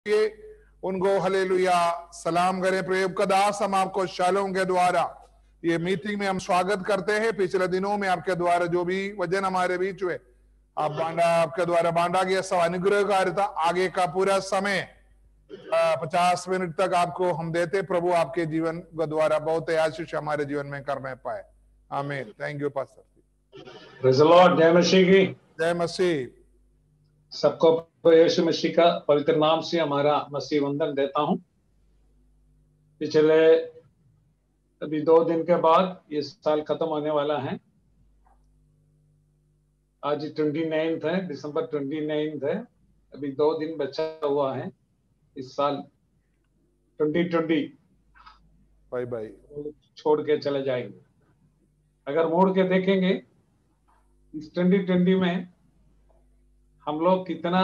उनको हालेलुया सलाम करें। प्रभु का दास हम आपको शालोम के द्वारा ये मीटिंग में हम स्वागत करते हैं। पिछले दिनों में आपके द्वारा जो भी वचन हमारे बीच हुए आप आपके द्वारा बांटा गया सब अनुग्रहकारिता आगे का पूरा समय 50 मिनट तक आपको हम देते। प्रभु आपके जीवन के द्वारा बहुत आशीष हमारे जीवन में करने पाए। आमीन। Thank you pastor. Praise the Lord. जय मसीह की। जय मसीह। सबको यीशु मसीह का पवित्र नाम से हमारा मसीह वंदन देता हूं। पिछले अभी 2 दिन के बाद ये साल खत्म होने वाला है। आज 29 है, दिसंबर 29 है। अभी 2 दिन बचा हुआ है इस साल 2020 बाय बाय छोड़ के चले जाएंगे। अगर मोड़ के देखेंगे इस 2020 में हम लोग कितना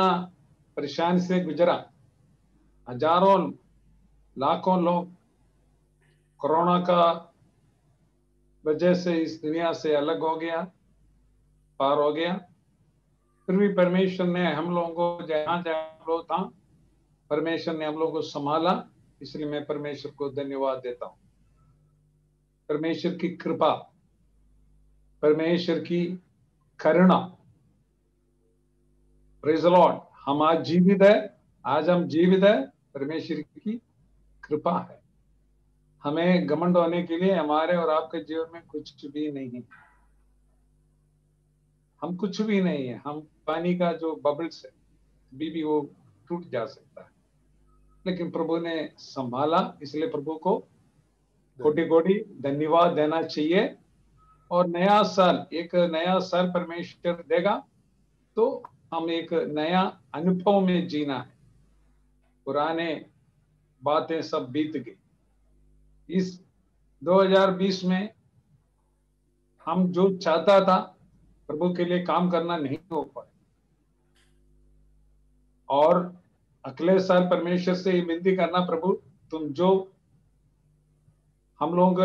परेशानी से गुजरा। हजारों लाखों लोग कोरोना का वजह से इस दुनिया से अलग हो गया, पार हो गया। फिर भी परमेश्वर ने हम लोगों को जहां जहां लोग था परमेश्वर ने हम लोगों को संभाला। इसलिए मैं परमेश्वर को धन्यवाद देता हूं। परमेश्वर की कृपा, परमेश्वर की करुणा। Praise the Lord. हम आज जीवित है, आज हम जीवित है, परमेश्वर की कृपा है। हमें घमंड होने के लिए हमारे और आपके जीवन में कुछ भी नहीं है। हम कुछ भी नहीं है। हम पानी का जो बबल्स है भी वो टूट जा सकता है, लेकिन प्रभु ने संभाला। इसलिए प्रभु को कोटि कोटि धन्यवाद देना चाहिए। और नया साल, एक नया साल परमेश्वर देगा तो हम एक नया अनुभव में जीना है। पुराने बातें सब बीत गई। इस 2020 में हम जो चाहता था प्रभु के लिए काम करना नहीं हो पाए। और अगले साल परमेश्वर से ये विनती करना, प्रभु तुम जो हम लोग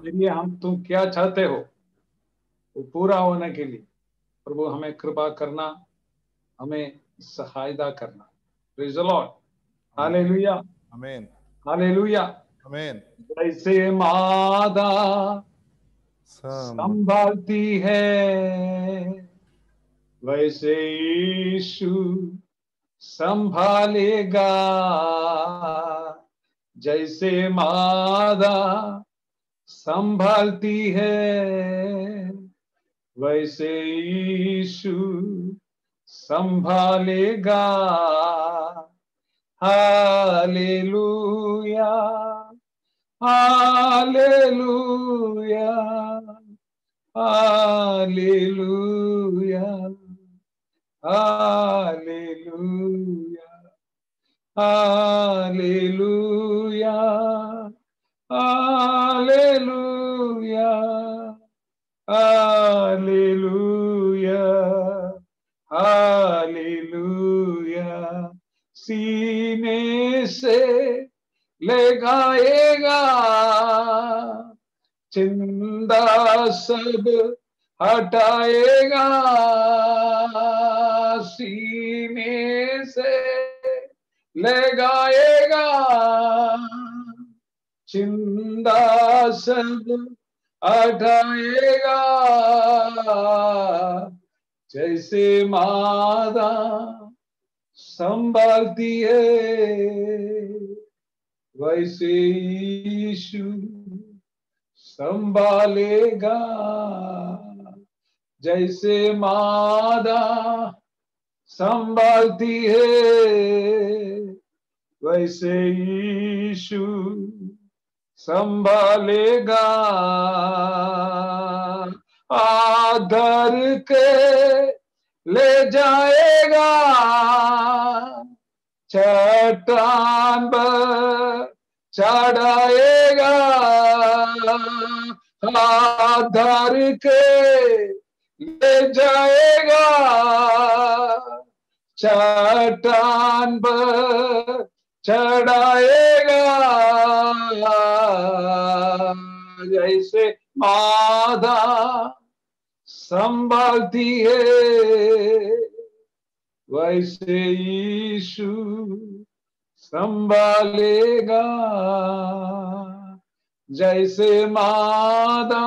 लिए तुम क्या चाहते हो वो पूरा होने के लिए प्रभु हमें कृपा करना, हमें सहायता करना। Praise the lord. हालेलुया, आमीन, हालेलुया, आमीन। जैसे मादा संभालती है वैसे यीशु संभालेगा। जैसे मादा संभालती है वैसे यीशु संभालेगा। Hallelujah, hallelujah, hallelujah, hallelujah, hallelujah, hallelujah, hallelujah, hallelujah. सीने से लगाएगा चिंता सब हटाएगा। सीने से लगाएगा चिंता सब हटाएगा। जैसे मादा संभालती है वैसे यीशु संभालेगा। जैसे मादा संभालती है वैसे यीशु संभालेगा। आदर के ले जाएगा चट्टान पर चढ़ाएगा। आदर के ले जाएगा चट्टान पर चढ़ाएगा। जैसे मादा संभालती है वैसे यीशु संभालेगा, जैसे मादा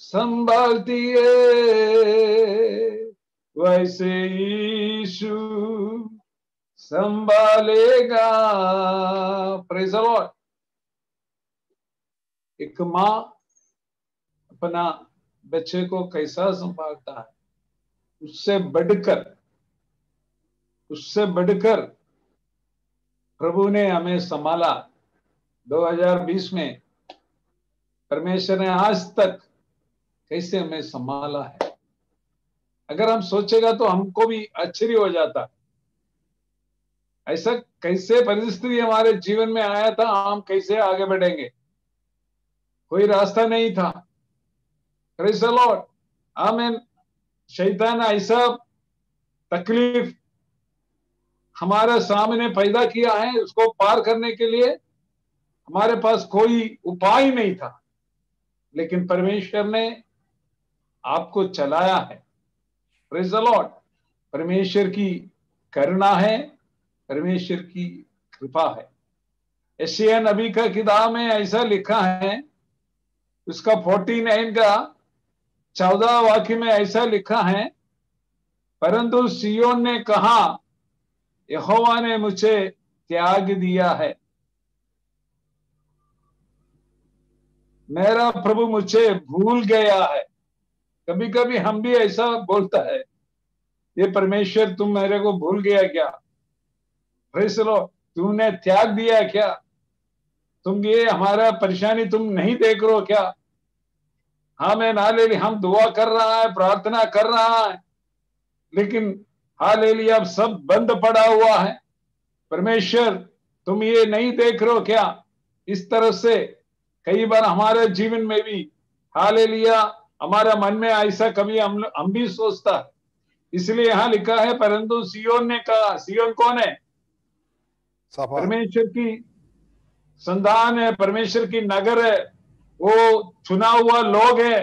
संभालती है, वैसे यीशु संभालेगा। Praise the Lord. एक माँ अपना बच्चे को कैसा संभालता है, उससे बढ़कर प्रभु ने हमें संभाला। 2020 में परमेश्वर ने आज तक कैसे हमें संभाला है, अगर हम सोचेगा तो हमको भी आश्चर्य हो जाता। ऐसा कैसे परिस्थिति हमारे जीवन में आया था, हम कैसे आगे बढ़ेंगे, कोई रास्ता नहीं था। प्रेज़ द लॉर्ड, आमीन। शैतान ऐसा तकलीफ हमारे सामने पैदा किया है, उसको पार करने के लिए हमारे पास कोई उपाय नहीं था, लेकिन परमेश्वर ने आपको चलाया है। Praise the Lord. परमेश्वर की करुणा है, परमेश्वर की कृपा है। यशायाह नबी का किताब में ऐसा लिखा है, उसका 49 का 14 वाक्य में ऐसा लिखा है, परंतु सियोन ने कहा, यहोवा ने मुझे त्याग दिया है, मेरा प्रभु मुझे भूल गया है। कभी कभी हम भी ऐसा बोलता है, ये परमेश्वर तुम मेरे को भूल गया क्या, प्रेज़ द लॉर्ड, तुमने त्याग दिया क्या, तुम ये हमारा परेशानी तुम नहीं देख रहे हो क्या। आमीन, हालेलुया। हम दुआ कर रहा है, प्रार्थना कर रहा है, लेकिन हालेलुया अब सब बंद पड़ा हुआ है। परमेश्वर तुम ये नहीं देख रहे हो क्या। इस तरह से कई बार हमारे जीवन में भी हालेलुया हमारा मन में ऐसा कभी हम भी सोचता है। इसलिए यहां लिखा है, परंतु सियोन ने कहा, सियोन कौन है, सफा परमेश्वर की संतान है, परमेश्वर की नगर है, वो चुना हुआ लोग है।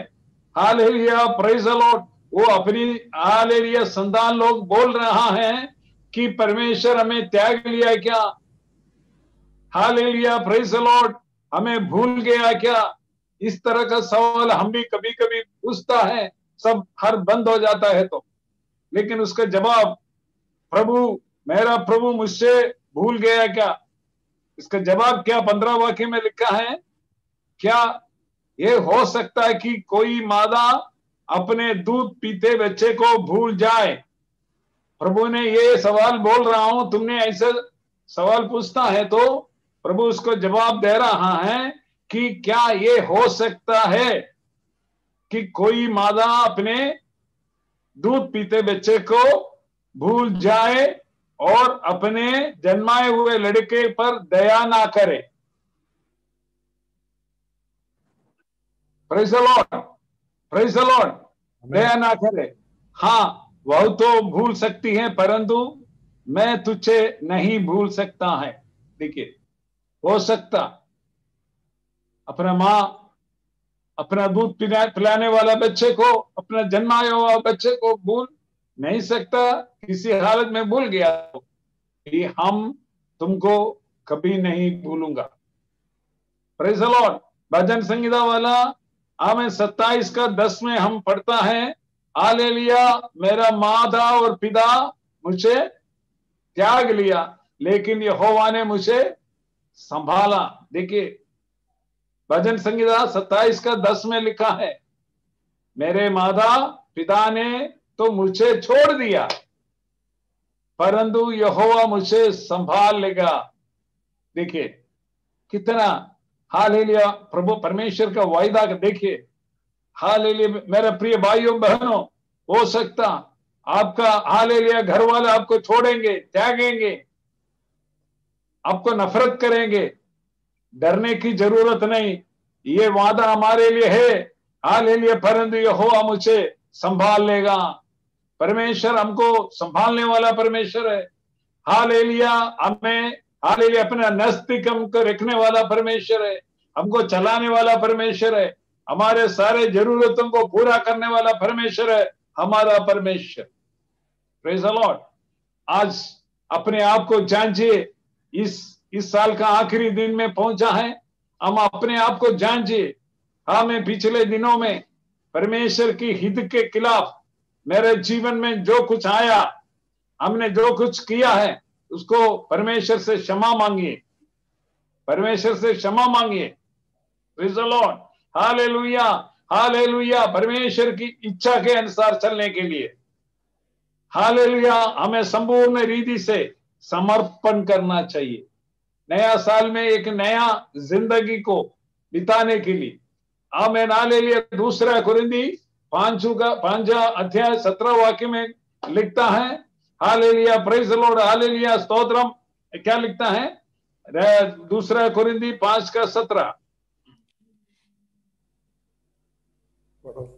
Hallelujah, praise the Lord. वो अपनी हालेलुया संतान लोग बोल रहा है कि परमेश्वर हमें त्याग लिया क्या, हालेलुया, प्रेज़ द लॉर्ड, हमें भूल गया क्या। इस तरह का सवाल हम भी कभी कभी पूछता है, सब हर बंद हो जाता है तो, लेकिन उसका जवाब, प्रभु मेरा प्रभु मुझसे भूल गया क्या, इसका जवाब क्या 15 वाक्य में लिखा है। क्या ये हो सकता है कि कोई मादा अपने दूध पीते बच्चे को भूल जाए। प्रभु ने ये सवाल बोल रहा हूं, तुमने ऐसे सवाल पूछता है तो प्रभु उसको जवाब दे रहा है कि क्या ये हो सकता है कि कोई मादा अपने दूध पीते बच्चे को भूल जाए और अपने जन्माए हुए लड़के पर दया ना करे। Praise the lord, praise the lord, दया ना करे। हाँ, वह तो भूल सकती है, परंतु मैं तुझे नहीं भूल सकता है। देखिए, हो सकता अपना माँ अपना दूध पिलाने वाला बच्चे को, अपना जन्माया हुआ बच्चे को भूल नहीं सकता, किसी हालत में भूल गया तो ये हम तुमको कभी नहीं भूलूंगा। Praise the lord. Bhajan Sangeeta वाला आमें 27 का 10 में हम पढ़ता है, हालेलुया, मेरा माता और पिता मुझे त्याग लिया, लेकिन यहोवा ने मुझे संभाला। देखिए, भजन संगीता 27 का 10 में लिखा है, मेरे माता पिता ने तो मुझे छोड़ दिया, परंतु यहोवा मुझे संभाल लेगा। देखिए कितना हालेलुया, प्रभु परमेश्वर का वायदा देखिए। हालेलुया, मेरे प्रिय भाइयों बहनों, हो सकता आपका हालेलुया घर वाले आपको छोड़ेंगे, त्यागेंगे, आपको नफरत करेंगे, डरने की जरूरत नहीं, ये वादा हमारे लिए है। हालेलुया, परंतु यहोवा मुझे संभाल लेगा। परमेश्वर हमको संभालने वाला परमेश्वर है। हालेलुया, हमें हालेलुया अपने नजदीक हमको रखने वाला परमेश्वर है, हमको चलाने वाला परमेश्वर है, हमारे सारे जरूरतों को पूरा करने वाला परमेश्वर है हमारा परमेश्वर। Praise the Lord. आज अपने आप को जांचिए, इस साल का आखिरी दिन में पहुंचा है, हम अपने आप को जांचिए। हमें पिछले दिनों में परमेश्वर की हित के खिलाफ मेरे जीवन में जो कुछ आया, हमने जो कुछ किया है, उसको परमेश्वर से क्षमा मांगिए, परमेश्वर से क्षमा मांगिए। Praise the lord, hallelujah, hallelujah. परमेश्वर की इच्छा के अनुसार चलने के लिए, हालेलुया, हमें संपूर्ण रीति से समर्पण करना चाहिए। नया साल में एक नया जिंदगी को बिताने के लिए, आमेन, हालेलुया। दूसरा कुरिन्थी 5 अध्याय 17 वाक्य में लिखता है, hallelujah, praise the lord, hallelujah, stotram. क्या लिखता है? दूसरा कुरिन्थी 5:17।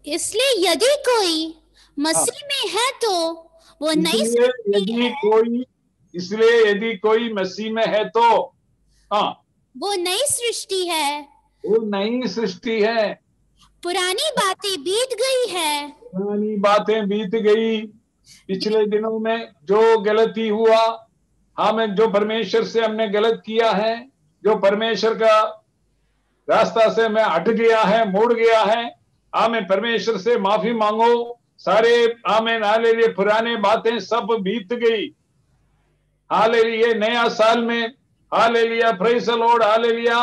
इसलिए यदि कोई मसीह में है तो वो नई सृष्टि है। इसलिए यदि कोई मसीह में है तो वो नई सृष्टि है, वो नई सृष्टि है। पुरानी बातें बीत गई है, पुरानी बातें बीत गई। पिछले दिनों में जो गलती हुआ, हमें जो परमेश्वर से हमने गलत किया है, जो परमेश्वर का रास्ता से मैं हट गया है, मुड़ गया है, हमें परमेश्वर से माफी मांगो। सारे आमेन, हालेलुया, पुराने बातें सब बीत गई। हालेलुया, नया साल में, hallelujah, praise the lord, hallelujah.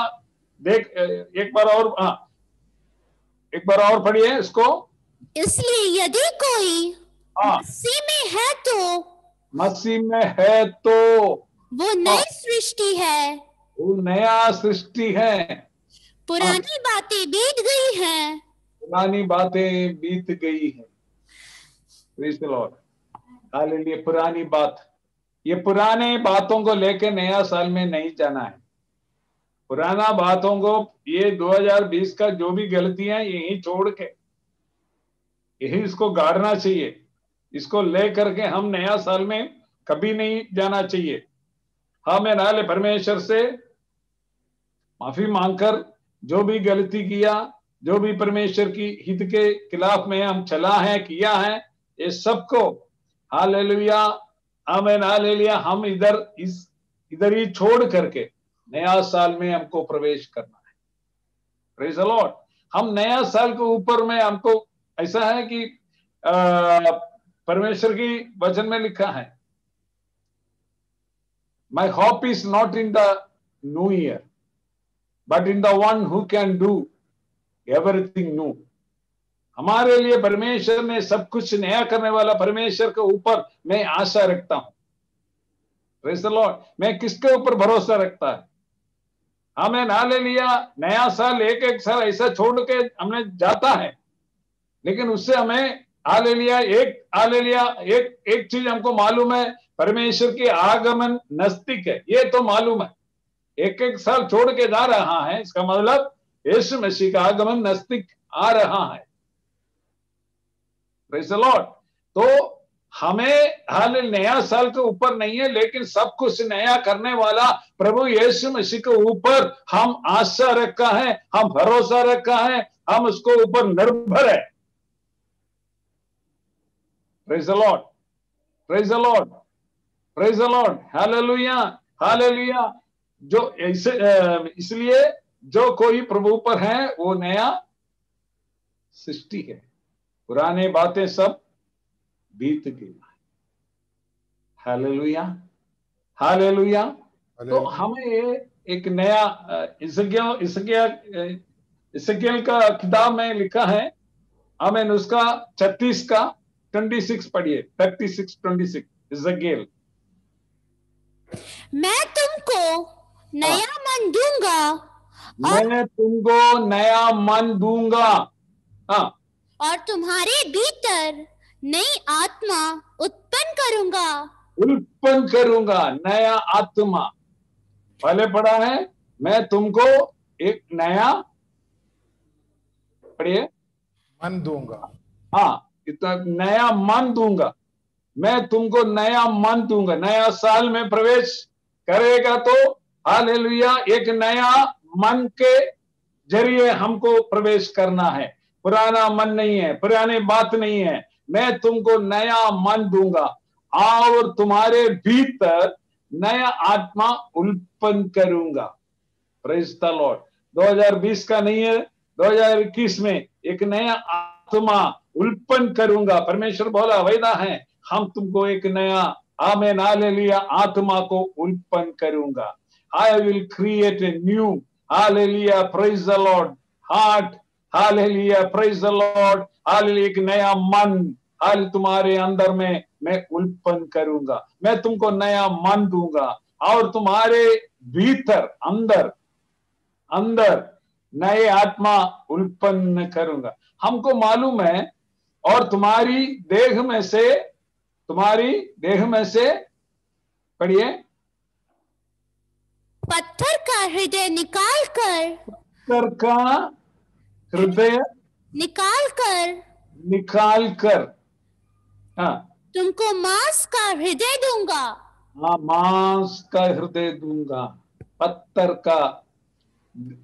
देख एक बार और पढ़िए इसको। इसलिए यदि कोई मसीह में है तो वो नई सृष्टि है, वो नया सृष्टि है। पुरानी बातें बीत गई हैं, पुरानी बातें बीत गई है। Praise the lord, hallelujah. पुरानी बात, ये पुराने बातों को लेके नया साल में नहीं जाना है। पुराना बातों को, ये 2020 का जो भी गलतियां, यही छोड़ के यही इसको गाड़ना चाहिए। इसको लेकर के हम नया साल में कभी नहीं जाना चाहिए। हमें नाले परमेश्वर से माफी मांगकर जो भी गलती किया, जो भी परमेश्वर की हित के खिलाफ में हम चला है, किया है, ये सबको हालेलुया, आमीन, हालेलुया, हम इधर ही छोड़ करके नया साल में हमको प्रवेश करना है। Praise the Lord. हम नया साल के ऊपर में, हमको ऐसा है कि परमेश्वर की वचन में लिखा है, my hope is not in the new year but in the one who can do everything new. हमारे लिए परमेश्वर ने सब कुछ नया करने वाला परमेश्वर के ऊपर मैं आशा रखता हूं। Praise the Lord. मैं किसके ऊपर भरोसा रखता है? हमें हालेलुया, नया साल एक साल ऐसा छोड़ के हमने जाता है, लेकिन उससे हमें हालेलुया एक चीज हमको मालूम है, परमेश्वर के आगमन नजदीक है, ये तो मालूम है। एक साल छोड़ के जा रहा है, इसका मतलब यीशु मसीह का आगमन नजदीक आ रहा है। Praise the Lord. तो हमें हाल नया साल के ऊपर नहीं है, लेकिन सब कुछ नया करने वाला प्रभु यीशु मसीह के ऊपर हम आशा रखा है, हम भरोसा रखा है, हम उसको ऊपर निर्भर है। Praise the lord, praise the lord, praise the lord, hallelujah, hallelujah. जो इसलिए जो कोई प्रभु पर है वो नया सृष्टि है, पुराने बातें सब बीत गई। Hallelujah, hallelujah. तो हमें एक नया इज़राइल का किताब में लिखा है, हमें उसका 36 का 26 पढ़िए, 36:26 इज़राइल। मैं तुमको नया मन दूंगा, मैं तुमको नया मन दूंगा, और तुम्हारे भीतर नई आत्मा उत्पन्न करूंगा, नया आत्मा। पहले पढ़ा है, मैं तुमको एक नया, पढ़िए, मन दूंगा। इतना नया मन दूंगा, मैं तुमको नया मन दूंगा। नया साल में प्रवेश करेगा तो हालेलुया, एक नया मन के जरिए हमको प्रवेश करना है। पुराना मन नहीं है, पुराने बात नहीं है। मैं तुमको नया मन दूंगा और तुम्हारे भीतर नया आत्मा उत्पन्न करूंगा। Praise the Lord. 2020 का नहीं है, 2021 में एक नया आत्मा उत्पन्न करूंगा। परमेश्वर बोला वायदा है, हम तुमको एक नया आमेन हालेलुया आत्मा को उत्पन्न करूंगा। I will create a new hallelujah praise the Lord heart hallelujah praise the lord hallelujah. एक नया मन हाल तुम्हारे अंदर में मैं उत्पन्न करूंगा। मैं तुमको नया मन दूंगा और तुम्हारे भीतर अंदर अंदर नए आत्मा उत्पन्न करूंगा। हमको मालूम है, और तुम्हारी देह में से पढ़िए, पत्थर का हृदय निकाल कर पत्थर का हृदय निकाल कर हाँ तुमको मांस का हृदय दूंगा। हाँ, मांस का हृदय दूंगा। पत्थर का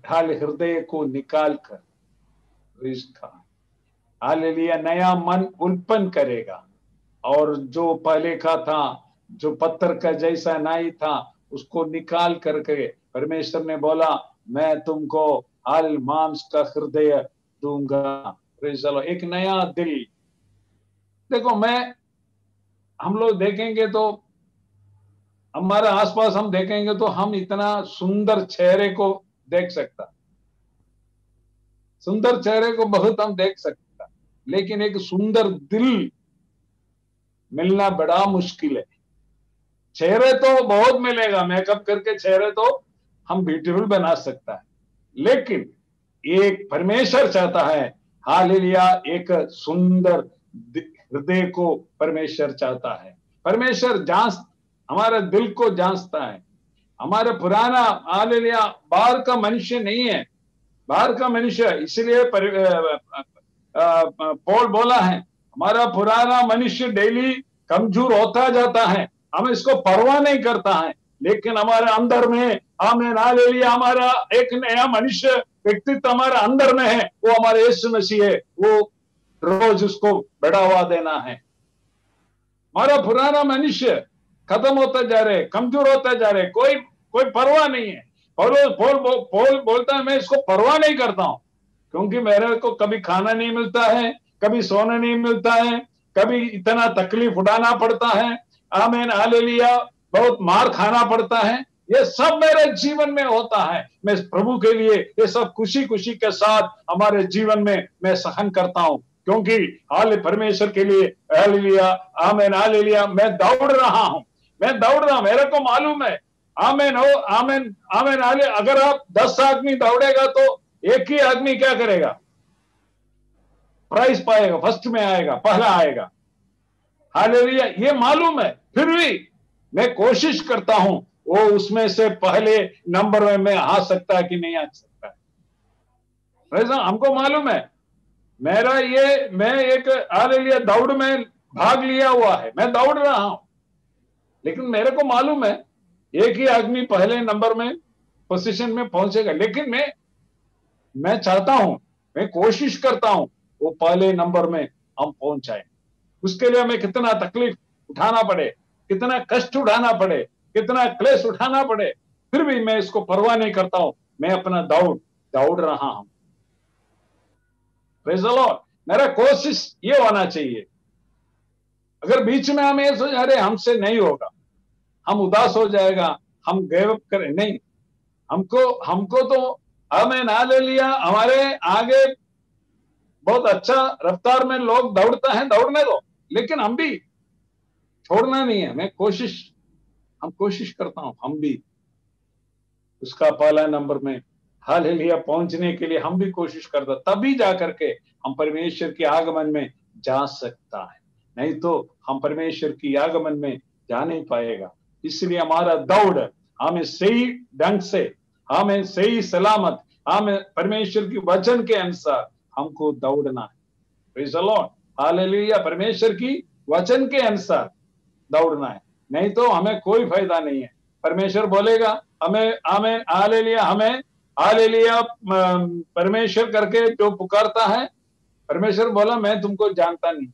हाल हृदय को निकाल कर इसका हालेलुया नया मन उत्पन्न करेगा। और जो पहले का था, जो पत्थर का जैसा नहीं था, उसको निकाल करके परमेश्वर ने बोला मैं तुमको हाल मांस का हृदय दूंगा। एक नया दिल। देखो, हम लोग देखेंगे तो हमारे आसपास हम देखेंगे तो हम इतना सुंदर चेहरे को देख सकता, सुंदर चेहरे को बहुत हम देख सकता, लेकिन एक सुंदर दिल मिलना बड़ा मुश्किल है। चेहरे तो बहुत मिलेगा, मेकअप करके चेहरे तो हम ब्यूटीफुल बना सकता है, लेकिन एक परमेश्वर चाहता है हालेलुया एक सुंदर हृदय को परमेश्वर चाहता है। परमेश्वर हमारे दिल को जांचता है। हमारा पुराना हालेलुया बाहर का मनुष्य नहीं है, बाहर का मनुष्य, इसलिए पौल बोला है हमारा पुराना मनुष्य डेली कमजोर होता जाता है, हमें इसको परवाह नहीं करता है, लेकिन हमारे अंदर में आमीन हालेलुया हमारा एक नया मनुष्य व्यक्तित्व हमारे अंदर में है, वो हमारे यीशु मसीह है। वो रोज उसको बढ़ावा देना है। हमारा पुराना मनुष्य खत्म होता जा रहे, कमजोर होता जा रहे, कोई परवाह नहीं है। पौल बोलता है मैं इसको परवाह नहीं करता हूं, क्योंकि मेरे को कभी खाना नहीं मिलता है, कभी सोना नहीं मिलता है, कभी इतना तकलीफ उठाना पड़ता है, आमीन हालेलुया बहुत मार खाना पड़ता है, ये सब मेरे जीवन में होता है। मैं प्रभु के लिए ये सब खुशी खुशी के साथ हमारे जीवन में मैं सहन करता हूं, क्योंकि हाल परमेश्वर के लिए हालेलुया आमीन हालेलुया मैं दौड़ रहा हूं, मेरे को मालूम है। आमीन हो आमीन आमीन हालेलुया। अगर आप 10 आदमी दौड़ेगा तो एक ही आदमी क्या करेगा, प्राइज पाएगा, फर्स्ट में आएगा, पहला आएगा। हालेलुया ये मालूम है, फिर भी मैं कोशिश करता हूं वो उसमें से पहले नंबर में मैं आ सकता है कि नहीं आ सकता है। हमको मालूम है मैं एक हालेलुया दौड़ में भाग लिया हुआ है, मैं दौड़ रहा हूं, लेकिन मेरे को मालूम है एक ही आदमी पहले नंबर में पोजीशन में पहुंचेगा, लेकिन मैं चाहता हूं, मैं कोशिश करता हूं वो पहले नंबर में हम पहुंच जाए। उसके लिए हमें कितना तकलीफ उठाना पड़े, कितना कष्ट उठाना पड़े, कितना क्लेश उठाना पड़े, फिर भी मैं इसको परवाह नहीं करता हूं। मैं अपना दौड़ रहा हूं। Praise the Lord. मेरा कोशिश ये होना चाहिए। अगर बीच में हम ये सोच अरे हमसे नहीं होगा, हम उदास हो जाएगा, हम गिव अप करें, नहीं, हमको तो आमीन हालेलुया हमारे आगे बहुत अच्छा रफ्तार में लोग दौड़ता है, दौड़ने दो, लेकिन हम भी छोड़ना नहीं है। हम कोशिश करता हूं, हम भी उसका पहला नंबर में हालेलुया पहुंचने के लिए हम भी कोशिश करता, तभी जाकर के हम परमेश्वर के आगमन में जा सकता है, नहीं तो हम परमेश्वर की आगमन में जा नहीं पाएगा। इसलिए हमारा दौड़ हमें सही ढंग से, हमें सही सलामत, हमें परमेश्वर की वचन के अनुसार हमको दौड़ना है। Praise the lord hallelujah. परमेश्वर की वचन के अनुसार दौड़ना है, नहीं तो हमें कोई फायदा नहीं है। परमेश्वर बोलेगा हमें आमीन हालेलुया, हमें हालेलुया परमेश्वर करके जो पुकारता है, परमेश्वर बोला मैं तुमको जानता नहीं।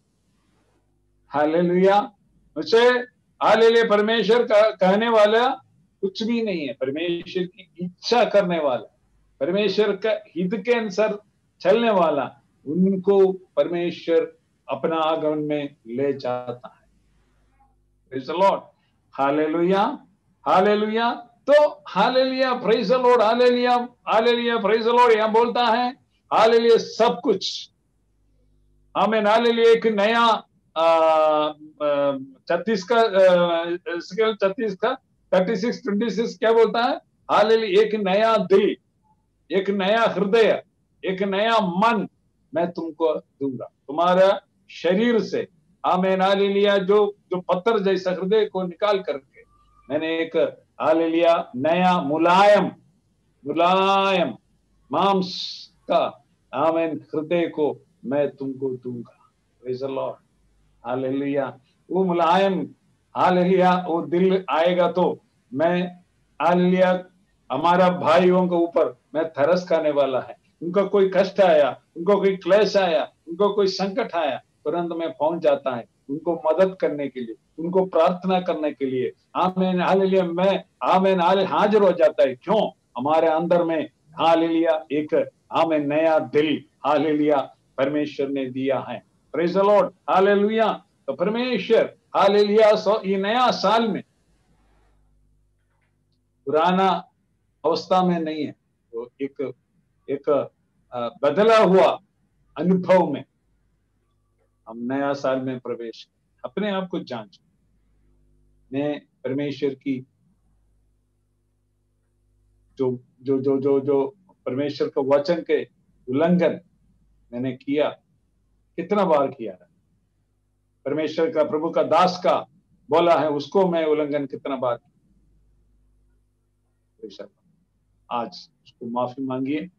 हालेलुया मुझसे हालेलुया परमेश्वर का कहने वाला कुछ भी नहीं है, परमेश्वर की इच्छा करने वाला, परमेश्वर का हित के अनुसार चलने वाला, उनको परमेश्वर अपना आगमन में ले जाता है। Praise the lord, hallelujah, hallelujah. तो hallelujah, praise the lord, hallelujah, hallelujah, praise the lord. यहां बोलता है हालेलुया सब कुछ, आमीन, हालेलुया। एक नया 36 का 36 क्या बोलता है? हालेलुया, एक नया दिल, एक नया हृदय, एक नया मन मैं तुमको दूंगा, तुम्हारा शरीर से, आमीन, हालेलुया। जो पत्थर जैसा हृदय को निकाल करके मैंने एक हालेलुया नया मुलायम मुलायम मांस का, आमीन, हृदय को मैं तुमको दूंगा। Praise the lord, hallelujah. वो मुलायम, हालेलुया, वो दिल आएगा तो मैं, हालेलुया, हमारा भाइयों के ऊपर मैं तरस खाने वाला है। उनका कोई कष्ट आया, उनको कोई क्लेश आया, उनको कोई संकट आया, तुरंत में पहुंच जाता है उनको मदद करने के लिए, उनको प्रार्थना करने के लिए। आमीन, हालेलुया, मैं, आमीन, हाजिर हो जाता है। क्यों? हमारे अंदर में, हालेलुया, एक, आमीन, नया दिल, हालेलुया, परमेश्वर ने दिया है। Praise the lord, hallelujah. तो परमेश्वर, हालेलुया, ये नया साल में पुराना अवस्था में नहीं है, तो एक बदला हुआ अनुभव में हम नया साल में प्रवेश करें। अपने आप को जांच, मैं परमेश्वर की जो जो जो जो जो परमेश्वर के वचन के उल्लंघन मैंने किया, कितना बार किया है? परमेश्वर का, प्रभु का दास का बोला है उसको मैं उल्लंघन कितना बार किया? आज उसको माफी मांगिए।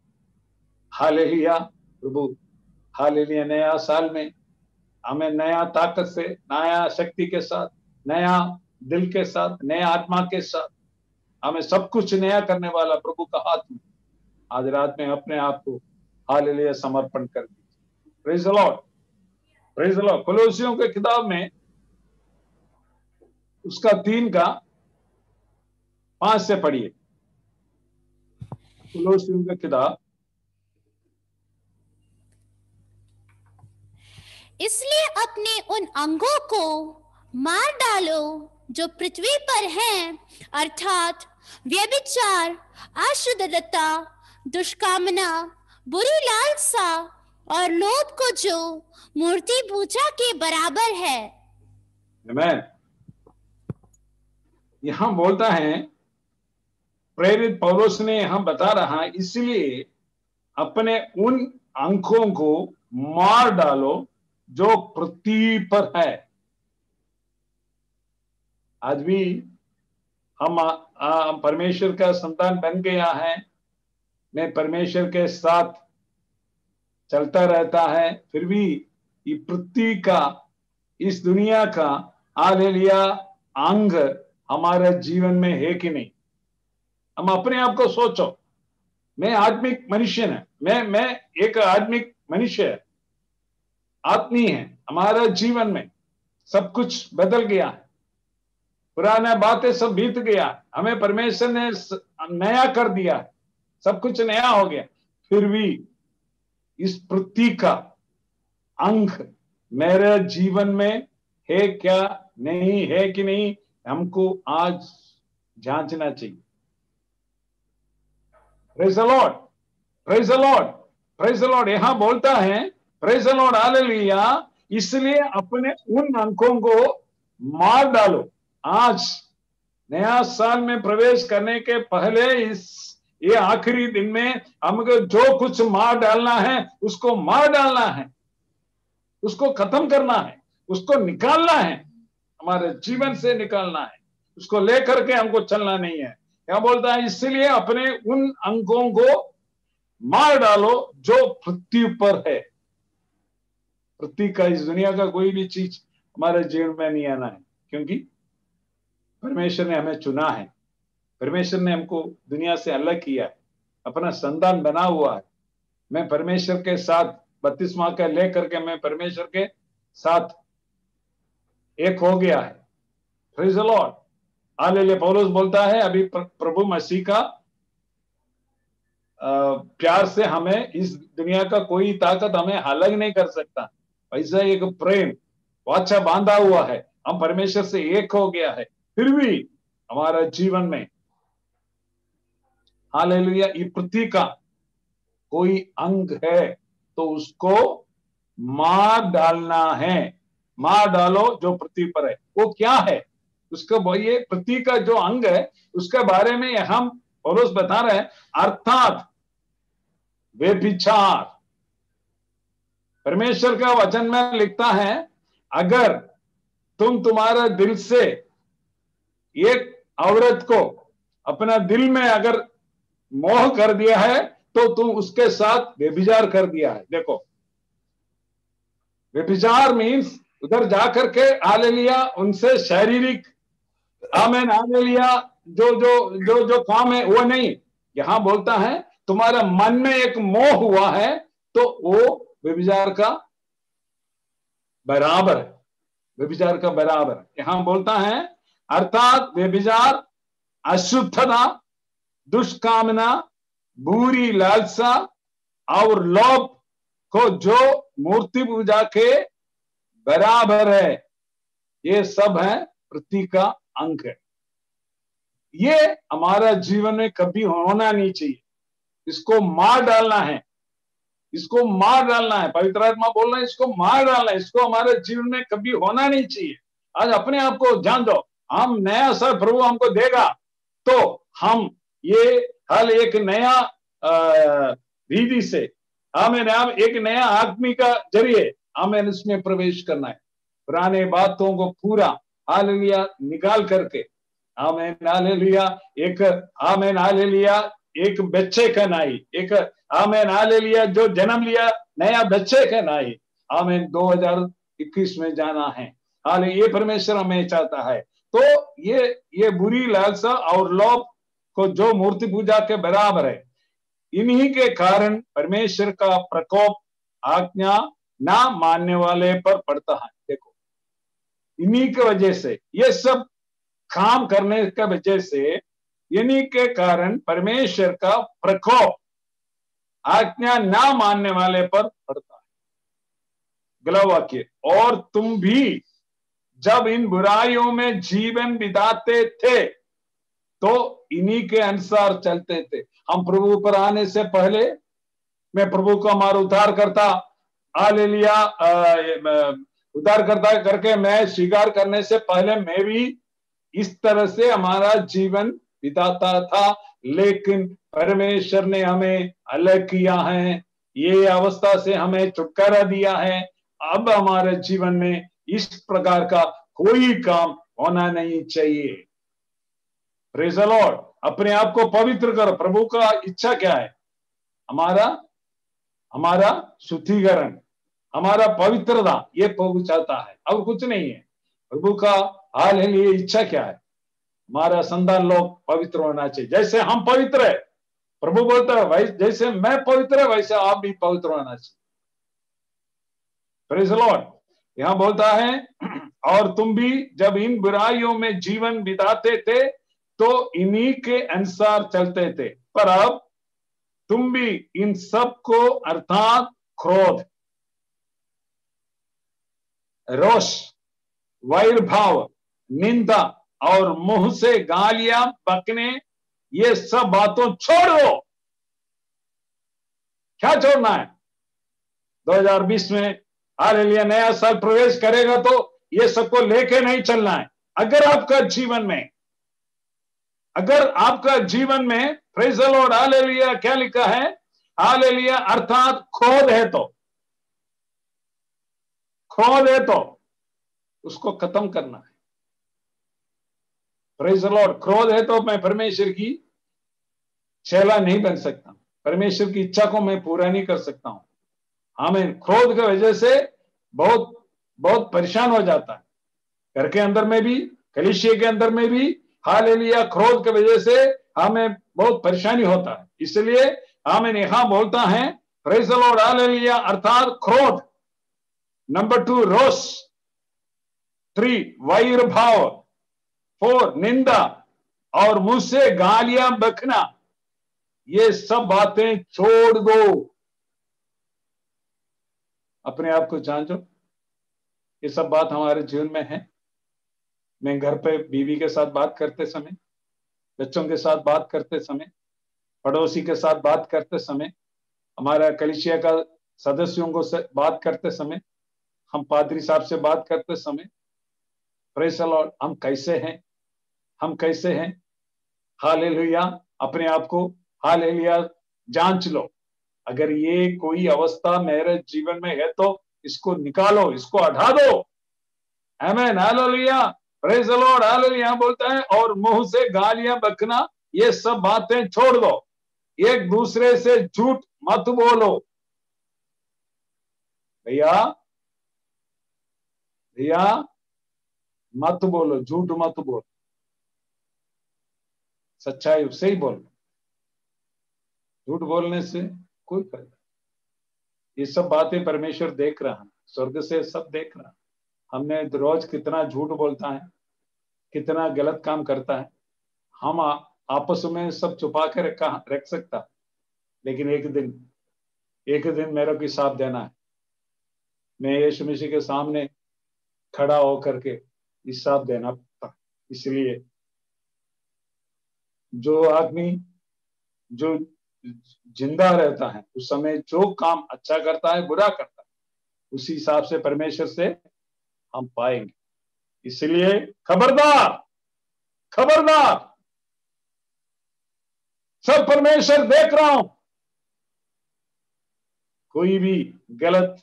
हालेलुया, प्रभु, हालेलुया, नया साल में हमें नया ताकत से, नया शक्ति के साथ, नया दिल के साथ, नया आत्मा के साथ, हमें सब कुछ नया करने वाला प्रभु का हाथ में आज रात में अपने आप को, हालेलुया, समर्पण कर दीजिए। Praise the lord, praise the lord. कोलोसियों के किताब में उसका 3 का 5 से पढ़िए। कोलोसियों का किताब, इसलिए अपने उन अंगों को मार डालो जो पृथ्वी पर हैं, अर्थात व्यभिचार, अशुद्धता, दुष्कामना, बुरी लालसा और लोभ को जो मूर्ति पूजा के बराबर है। आमीन। यहां बोलता है, प्रेरित पौलुस ने यहां बता रहा है, इसलिए अपने उन अंगों को मार डालो जो पृथ्वी पर है। आज भी हम परमेश्वर का संतान बन गया है, मैं परमेश्वर के साथ चलता रहता है, फिर भी ये पृथ्वी का, इस दुनिया का, हालेलुया, अंग हमारे जीवन में है कि नहीं? हम अपने आप को सोचो। मैं आत्मिक मनुष्य है, मैं एक आत्मिक मनुष्य है, आत्मी है। हमारा जीवन में सब कुछ बदल गया है, पुराना बातें सब बीत गया, हमें परमेश्वर ने नया कर दिया है, सब कुछ नया हो गया। फिर भी इस पृथ्वी का अंग मेरे जीवन में है क्या, नहीं है कि नहीं, हमको आज जांचना चाहिए। Praise the lord, praise the lord, praise the lord. यहां बोलता है, प्रेज द लॉर्ड, हालेलुया, इसलिए अपने उन अंकों को मार डालो। आज नया साल में प्रवेश करने के पहले, ये आखिरी दिन में हमको जो कुछ मार डालना है उसको मार डालना है, उसको खत्म करना है, उसको निकालना है, हमारे जीवन से निकालना है, उसको लेकर के हमको चलना नहीं है। क्या बोलता है? इसलिए अपने उन अंगों को मार डालो जो पृथ्वी पर है। पृथ्वी का, इस दुनिया का कोई भी चीज हमारे जीवन में नहीं आना है, क्योंकि परमेश्वर ने हमें चुना है, परमेश्वर ने हमको दुनिया से अलग किया है, अपना संतान बना हुआ है। मैं परमेश्वर के साथ बपतिस्मा का लेकर के मैं परमेश्वर के साथ एक हो गया है। Praise the lord, hallelujah. पौलुस बोलता है अभी प्रभु मसीह का प्यार से हमें इस दुनिया का कोई ताकत हमें अलग नहीं कर सकता। ऐसा एक प्रेम वाचा बांधा हुआ है, हम परमेश्वर से एक हो गया है, फिर भी हमारा जीवन में हालेलुया ये पृथ्वी का कोई अंग है तो उसको मार डालना है। मार डालो जो पृथ्वी पर है। वो क्या है? उसका ये पृथ्वी का जो अंग है उसके बारे में हम पौलुस बता रहे हैं, अर्थात व्यभिचार। परमेश्वर का वचन में लिखता है, अगर तुम्हारा दिल से एक औरत को अपना दिल में अगर मोह कर दिया है तो तुम उसके साथ व्यभिचार कर दिया है। देखो, व्यभिचार मीन्स उधर जाकर के हालेलुया उनसे शारीरिक आमेन हालेलुया जो जो जो जो काम है वो नहीं। यहां बोलता है तुम्हारा मन में एक मोह हुआ है तो वो व्यभिचार का बराबर है। व्यभिचार का बराबर है। यहां बोलता है अर्थात व्यभिचार, अशुद्धता, दुष्कामना, बुरी लालसा और लोभ को जो मूर्ति पूजा के बराबर है, ये सब है पृथ्वी का अंग है। ये हमारा जीवन में कभी होना नहीं चाहिए। इसको मार डालना है, इसको मार डालना है। पवित्र आत्मा बोल रहा है इसको मार डालना है, इसको हमारे जीवन में कभी होना नहीं चाहिए। आज अपने आप को जान दो, हम नया सर प्रभु हमको देगा तो हम ये हल एक नया रीति से हमें एक नया आदमी का जरिए हमें इसमें प्रवेश करना है। पुराने बातों को पूरा हालेलुया निकाल करके आमेन हालेलुया एक आमेन हालेलुया एक बच्चे का नाई, एक आमेन हालेलुया जो जन्म लिया नया बच्चे का नाई आमेन 2021 में जाना है। हालेलुया, ये परमेश्वर हमें चाहता है। तो ये बुरी लालसा और लोभ को जो मूर्ति पूजा के बराबर है, इन्हीं के कारण परमेश्वर का प्रकोप आज्ञा ना मानने वाले पर पड़ता है। देखो, इन्हीं के वजह से ये सब काम करने के वजह से इन्हीं के कारण परमेश्वर का प्रकोप आज्ञा ना मानने वाले पर पड़ता है। अगला वाक्य, और तुम भी जब इन बुराइयों में जीवन बिताते थे तो इन्हीं के अनुसार चलते थे। हम प्रभु पर आने से पहले मैं प्रभु को हमारा उद्धार करता हालेलुया उद्धार करता करके मैं स्वीकार करने से पहले मैं भी इस तरह से हमारा जीवन बिताता था, लेकिन परमेश्वर ने हमें अलग किया है, ये अवस्था से हमें छुटकारा दिया है। अब हमारे जीवन में इस प्रकार का कोई काम होना नहीं चाहिए। Praise the Lord. अपने आप को पवित्र करो। प्रभु का इच्छा क्या है? हमारा शुद्धिकरण, हमारा पवित्रता, ये प्रभु चाहता है, और कुछ नहीं है। प्रभु का हाल है लिए इच्छा क्या है? हमारा संतान लोग पवित्र होना चाहिए, जैसे हम पवित्र है। प्रभु बोलता है जैसे मैं पवित्र है वैसे आप भी पवित्र होना चाहिए। Praise the lord. यहां बोलता है और तुम भी जब इन बुराइयों में जीवन बिताते थे तो इन्हीं के अनुसार चलते थे, पर अब तुम भी इन सब को अर्थात क्रोध, रोष, वैर भाव, निंदा और मुंह से गालियां बकने, ये सब बातों छोड़ो। क्या छोड़ना है? 2020 में हालेलुया नया साल प्रवेश करेगा तो ये सबको लेके नहीं चलना है। अगर आपका जीवन में प्रेज़ द लॉर्ड हालेलुया क्या लिखा है? हालेलुया अर्थात क्रोध है तो उसको खत्म करना है। Praise the Lord. क्रोध है तो मैं परमेश्वर की चेला नहीं बन सकता, परमेश्वर की इच्छा को मैं पूरा नहीं कर सकता हूं। आमीन। क्रोध की वजह से बहुत बहुत परेशान हो जाता है, घर के अंदर में भी, कलीसिया के अंदर में भी। हालेलुया क्रोध की वजह से हमें बहुत परेशानी होता है। इसलिए हमें यहां बोलता है प्रेज़ द लॉर्ड हालेलुया अर्थात क्रोध, नंबर 2 रोष, 3 वैर भाव, 4 निंदा और मुंह से गालियां बकना, ये सब बातें छोड़ दो। अपने आप को जांचो, ये सब बात हमारे जीवन में है। मैं घर पे बीवी के साथ बात करते समय, बच्चों के साथ बात करते समय, पड़ोसी के साथ बात करते समय, हमारा कलीसिया का सदस्यों को से बात करते समय, हम पादरी साहब से बात करते समय, प्रेज़ द लॉर्ड, हम कैसे हैं, हम कैसे हैं। हालेलुया। अपने आप को हालेलुया जांच लो। अगर ये कोई अवस्था मेरे जीवन में है तो इसको निकालो, इसको हटा दो। आमीन, hallelujah, praise the lord, hallelujah. बोलता है और मुंह से गालियां बकना, ये सब बातें छोड़ दो। एक दूसरे से झूठ मत बोलो। भैया भैया मत बोलो, झूठ मत बोलो, सच्चाई से ही बोलो। झूठ बोलने से कोई फायदा। ये सब बातें परमेश्वर देख रहा है, स्वर्ग से सब देख रहा है। हमने रोज कितना झूठ बोलता है, कितना गलत काम करता है। हम आपस में सब छुपा के रख सकता, लेकिन एक दिन मेरे को हिसाब देना है। मैं यीशु मसीह के सामने खड़ा होकर के हिसाब देना पड़ता। इसलिए जो आदमी जो जिंदा रहता है उस समय जो काम अच्छा करता है, बुरा करता है, उसी हिसाब से परमेश्वर से हम पाएंगे। इसलिए खबरदार, खबरदार, सब परमेश्वर देख रहा हूं। कोई भी गलत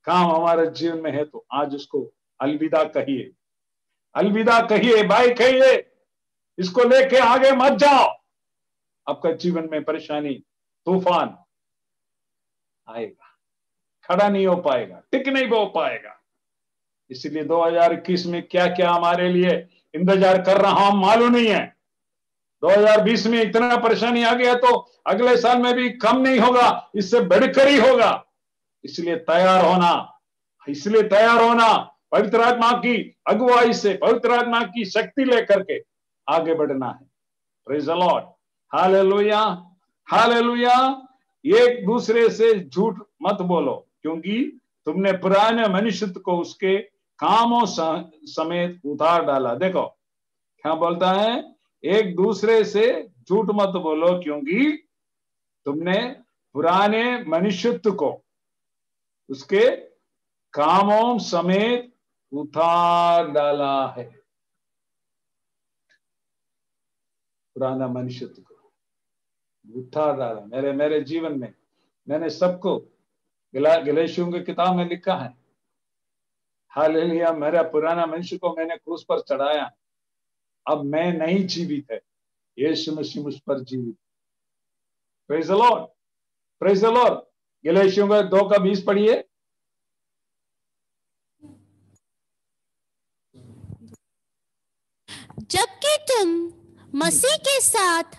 काम हमारे जीवन में है तो आज उसको अलविदा कहिए, अलविदा कहिए, बाय कहिए। इसको लेके आगे मत जाओ। आपका जीवन में परेशानी, तूफान आएगा, खड़ा नहीं हो पाएगा, टिक नहीं हो पाएगा। इसलिए 2021 में क्या क्या हमारे लिए इंतजार कर रहा हूं मालूम नहीं है। 2020 में इतना परेशानी आ गया तो अगले साल में भी कम नहीं होगा, इससे बढ़कर ही होगा। इसलिए तैयार होना, इसलिए तैयार होना, पवित्र आत्मा की अगुवाई से, पवित्र आत्मा की शक्ति लेकर के आगे बढ़ना है। Praise the lord, hallelujah, hallelujah. एक दूसरे से झूठ मत बोलो, क्योंकि तुमने पुराने मनुष्य को उसके कामों समेत उतार डाला। देखो क्या बोलता है, एक दूसरे से झूठ मत बोलो, क्योंकि तुमने पुराने मनुष्यत्व को उसके कामों समेत उतार डाला है। पुराना मनुष्यत्व को उतार डाला। मेरे जीवन में मैंने सबको गलातियों की किताब में लिखा है, हालेलुया, मेरा पुराना मनुष्य को मैंने क्रूस पर चढ़ाया। अब मैं नहीं जीवित है, यीशु मसीह मुझ पर जीवित। Praise the lord, praise the lord. गलातियों का 2:20 पढ़िए। जबकि तुम मसीह के साथ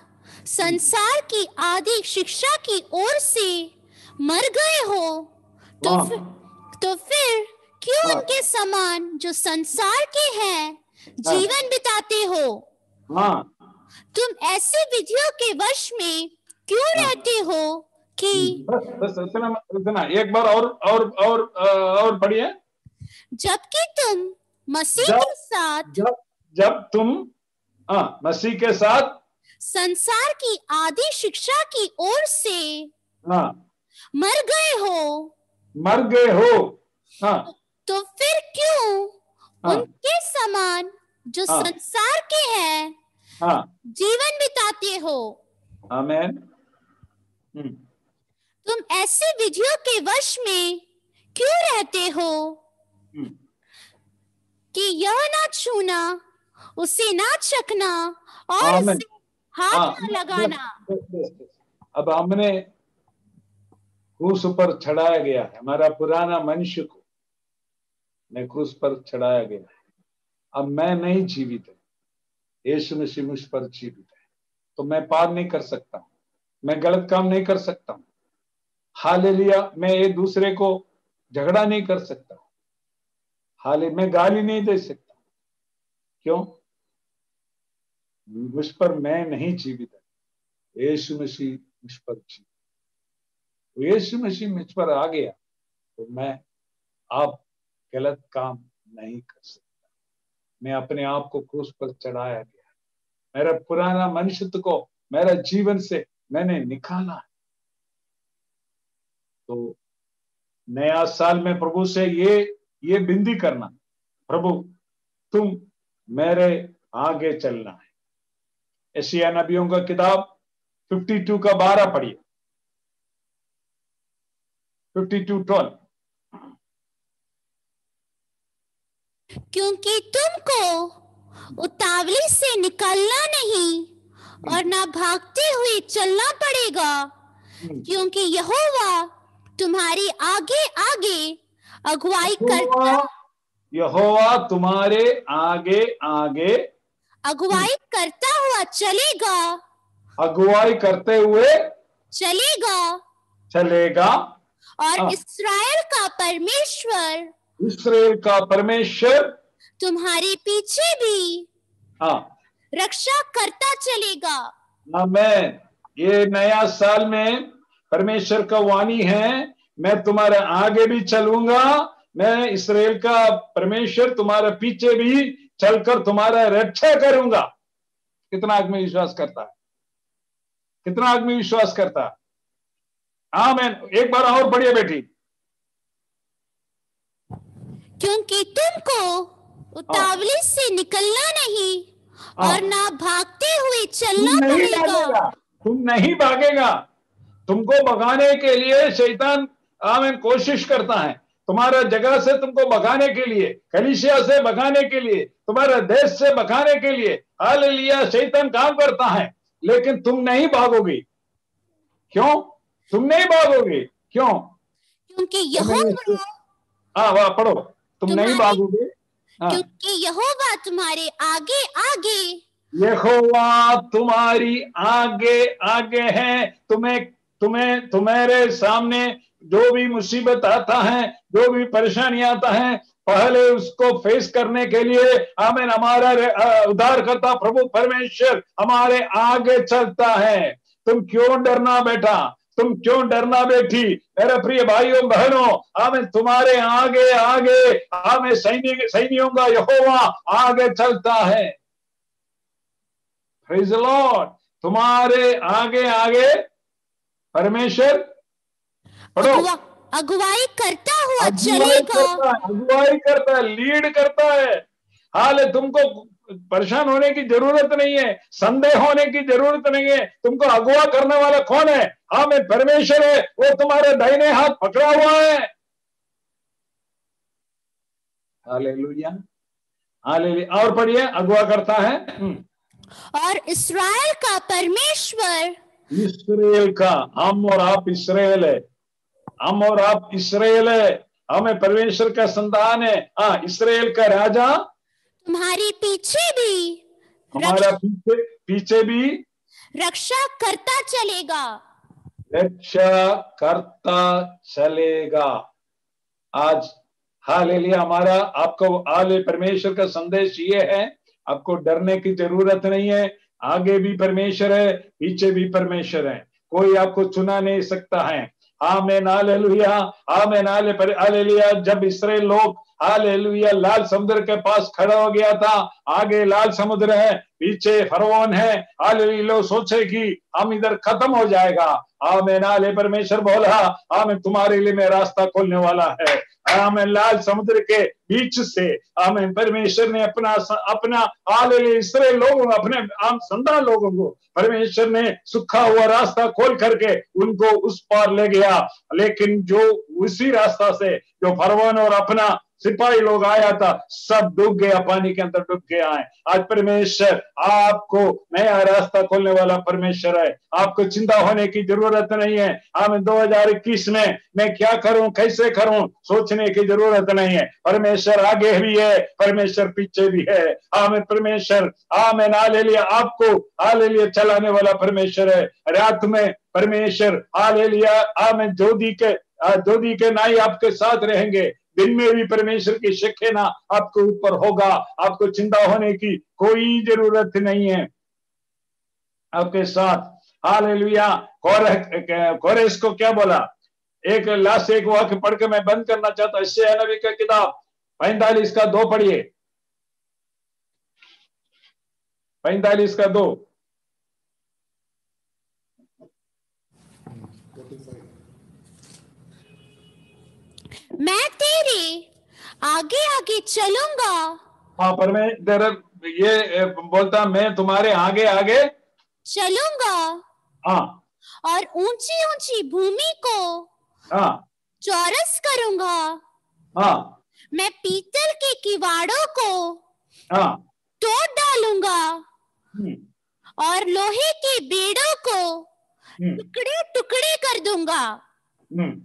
संसार की आदि शिक्षा की ओर से मर गए हो, तो फिर क्यों उनके समान जो संसार के हैं जीवन बिताते हो? तुम ऐसी विधियों के वश में क्यों रहते हो कि बस इतना एक बार और पढ़िए। जबकि तुम मसीह के साथ जब तुम मसीह के साथ संसार की आदि शिक्षा की ओर से मर गए हो, तो फिर क्यों उनके समान जो संसार के हैं जीवन बिताते हो? आमीन। तुम ऐसी विधियों के वश में क्यों रहते हो कि यह ना छूना, उसे ना चखना और उसे हाथ न लगाना। अब हमने क्रूस पर चढ़ाया गया है, हमारा पुराना मनुष्य को ने क्रूस पर चढ़ाया गया है। अब मैं नहीं जीवित है, यीशु मसीह मुझ पर जीवित है। तो मैं पार नहीं कर सकता, मैं गलत काम नहीं कर सकता। हालेलुया। मैं एक दूसरे को झगड़ा नहीं कर सकता, मैं गाली नहीं दे सकता। क्यों? मुझ पर मैं नहीं जीवित है, यीशु मसीह मुझ पर जीवित। यीशु मसीह मुझ पर आ गया तो मैं आप गलत काम नहीं कर सकता। मैं अपने आप को क्रूस पर चढ़ाया गया, मेरा पुराना मनुष्यत्व को मेरा जीवन से मैंने निकाला। तो नया साल में प्रभु से ये विनती करना, प्रभु तुम मेरे आगे चलना है। यशायाह नबियों का किताब 52 का 12 पढ़िए, 52:12। क्योंकि तुमको उतावली से निकलना नहीं और ना भागते हुए चलना पड़ेगा, क्योंकि यहोवा तुम्हारी आगे आगे अगुवाई करता यहोवा तुम्हारे आगे आगे अगुवाई करता हुआ चलेगा, अगुवाई करते हुए चलेगा। और इस्राएल का परमेश्वर इस्राएल का परमेश्वर तुम्हारे पीछे भी रक्षा करता चलेगा। आमीन। ये नया साल में परमेश्वर का वाणी है, मैं तुम्हारे आगे भी चलूंगा, मैं इस्राएल का परमेश्वर तुम्हारे पीछे भी चलकर तुम्हारा रक्षा करूंगा। कितना आदमी विश्वास करता है? कितना आदमी विश्वास करता है? आमीन। एक बार और पढ़िए बेटी। क्योंकि तुमको उतावली से निकलना नहीं और ना भागते हुए चलना पड़ेगा। तुम नहीं भागेगा। तुमको भगाने के लिए शैतान आमीन कोशिश करता है, तुम्हारा जगह से तुमको भगाने के लिए, कलीसिया से भगाने के लिए, तुम्हारे देश से भगाने के लिए हालेलुया शैतान काम करता है, लेकिन तुम नहीं भागोगे। क्यों तुम नहीं भागोगे? क्यों? क्योंकि यहोवा वाह पढ़ो, तुम नहीं भागोगे क्योंकि यहोवा तुम्हारे आगे आगे, यहोवा तुम्हारी आगे आगे है। तुम्हारे सामने जो भी मुसीबत आता है, जो भी परेशानी आता है, पहले उसको फेस करने के लिए आमीन हमारा उद्धारकर्ता प्रभु परमेश्वर हमारे आगे चलता है। तुम क्यों डरना बेटा? तुम क्यों डरना बेटी? मेरे प्रिय भाइयों बहनों, आमीन तुम्हारे आगे आगे आमीन सैनियों का यहोवा आगे चलता है। Praise the Lord. तुम्हारे आगे आगे परमेश्वर पढ़ो अगुवाई करता हुआ चलेगा। अगुवाई करता है, लीड करता है। हाल तुमको परेशान होने की जरूरत नहीं है, संदेह होने की जरूरत नहीं है। तुमको अगुवा करने वाला कौन है? हमें परमेश्वर है, वो तुम्हारे दाहिने हाथ पकड़ा हुआ है। Hallelujah hallelujah. और पढ़िए, अगुवा करता है। और इस्राएल का परमेश्वर, इस्राएल का, हम और आप इस्राएल है, हम और आप इस्राएल है, हमें परमेश्वर का संतान है। इस्राएल का राजा तुम्हारे पीछे भी, हमारा पीछे भी रक्षा करता चलेगा, रक्षा करता चलेगा। आज हालेलुया हमारा आपको हाले परमेश्वर का संदेश ये है, आपको डरने की जरूरत नहीं है। आगे भी परमेश्वर है, पीछे भी परमेश्वर है, कोई आपको चुना नहीं सकता है। आमीन हालेलुया आमीन हालेलुया। जब इस्राएल लोग हालेलुया लाल समुद्र के पास खड़ा हो गया था, आगे लाल समुद्र है, पीछे फरौन है, हालेलुया लोग सोचे कि हम इधर खत्म हो जाएगा। आमीन हाले परमेश्वर बोला, आमीन तुम्हारे लिए मैं रास्ता खोलने वाला है। आमीन लाल समुद्र के बीच से आमीन परमेश्वर ने अपना हालेलुया इस्राएल लोगों अपने आम संतान लोगों को परमेश्वर ने सूखा हुआ रास्ता खोल करके उनको उस पार ले गया। लेकिन जो उसी रास्ता से जो फरौन और अपना सिपाही लोग आया था, सब डूब गया, पानी के अंदर डूब गया है। आज परमेश्वर आपको नया रास्ता खोलने वाला परमेश्वर है, आपको चिंता होने की जरूरत नहीं है। आमीन 2021 में मैं क्या करूं, कैसे करूं, सोचने की जरूरत नहीं है। परमेश्वर आगे भी है, परमेश्वर पीछे भी है। आमीन परमेश्वर आमीन हालेलुया आपको हालेलुया चलाने वाला परमेश्वर है। रात में परमेश्वर हालेलुया आमीन ज्योति के नाई आपके साथ रहेंगे, दिन में भी परमेश्वर की शकेना आपके ऊपर होगा। आपको चिंता होने की कोई जरूरत नहीं है। आपके साथ। हालेलुया। कोरेश को क्या बोला? एक लास्ट एक वाक्य पढ़ के मैं बंद करना चाहता हूं। यशायाह नबी का किताब 45 का 2 पढ़िए। 45 का 2। मैं तेरे आगे आगे चलूंगा। हाँ, परमेश्वर ये बोलता, मैं तुम्हारे आगे आगे चलूंगा हाँ और ऊंची ऊंची भूमि को हाँ चौरस करूंगा। हाँ मैं पीतल के किवाड़ों को हाँ तोड़ डालूंगा हम्म, और लोहे के बेड़ों को हम्म, टुकड़े टुकड़े कर दूंगा। हम्म,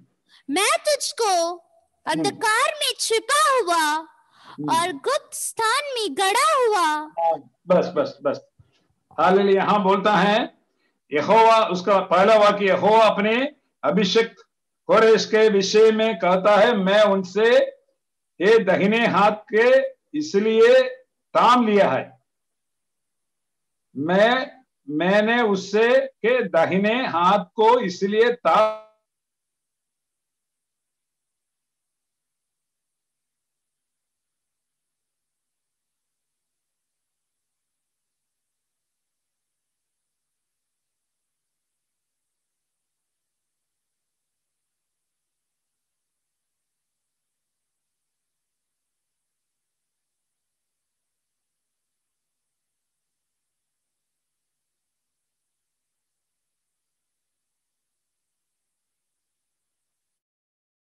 मैं तुझको अंधकार में छिपा हुआ और गुप्त स्थान में गड़ा हुआ। हाँ, बस बस बस। हालेलुया। यहाँ बोलता है यहोवा, उसका पहला वाक्य, यहोवा अपने अभिषिक्त कोरेश के विषय में कहता है, मैं उनसे ये दाहिने हाथ के इसलिए ताम लिया है। मैंने उससे के दाहिने हाथ को इसलिए ताम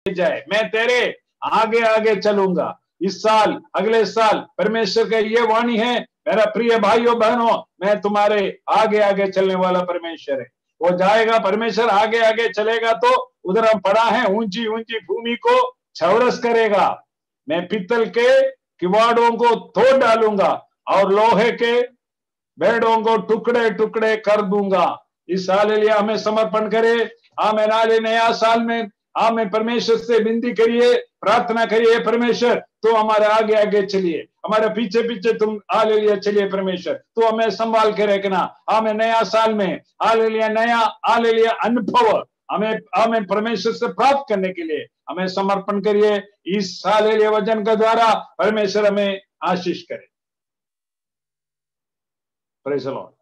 जाए। मैं तेरे आगे आगे चलूंगा। इस साल, अगले साल परमेश्वर का ये वाणी है, मेरा प्रिय भाइयों बहनों, मैं तुम्हारे आगे आगे चलने वाला परमेश्वर है। वो जाएगा, परमेश्वर आगे आगे चलेगा तो उधर हम पढ़ा है, ऊंची ऊंची भूमि को चौरस करेगा। मैं पीतल के किवाड़ों को तोड़ डालूंगा और लोहे के बेड़ों को टुकड़े टुकड़े कर दूंगा। इस साल लिए हमें समर्पण करे। आमेन। आले नया साल में आमेन। परमेश्वर से विनती करिए, प्रार्थना करिए, परमेश्वर तो हमारे आगे आगे चलिए, हमारे पीछे पीछे तुम हालेलुया चलिए। परमेश्वर तो हमें संभाल के रखना। हमें नया साल में हालेलुया नया हालेलुया अनुभव हमें परमेश्वर से प्राप्त करने के लिए हमें समर्पण करिए। इस हालेलुया वचन के द्वारा परमेश्वर हमें आशीष करे। Praise the Lord.